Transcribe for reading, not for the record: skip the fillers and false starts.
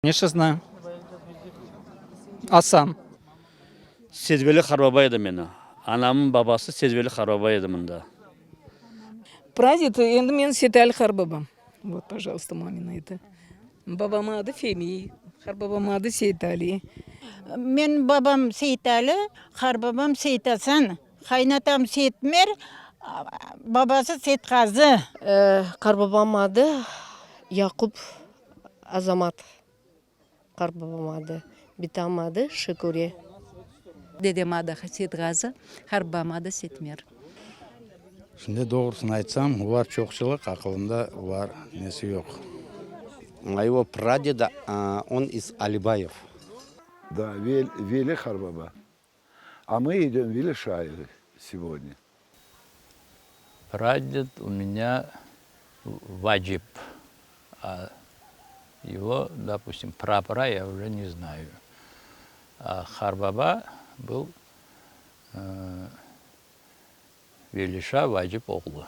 Конечно, знаю. А сам? Сезбели Харбаба еді мені. Анамның бабасы Сезбели Харбаба еді мында. Прадед, енді мен Сетәлі Харбабам. Вот, пожалуйста, мамина это. Бабам ады Феми, Харбабам ады Сетәлі. Мен бабам Сейтәлі, Харбабам Сейтасан, қайнатам Сейтмер, бабасы Сейтқазы. Қарбабам ады Яқұп Азамат. Қарбабам ады Битам ады Шыкуре. Dedem adı Setgazı, Harbam adı Setmer. Şimdi doğrusunu айтсам, var çokçılık, akılında var, nesi yok. Моего прадеда, он из Алибаев. Да, Вели Харбаба. А мы идем Вели Шаевы сегодня. Прадед у меня Ваджиб. А его, допустим, прапора я уже не знаю. А Харбаба был Велиша Ваджиб оğlu.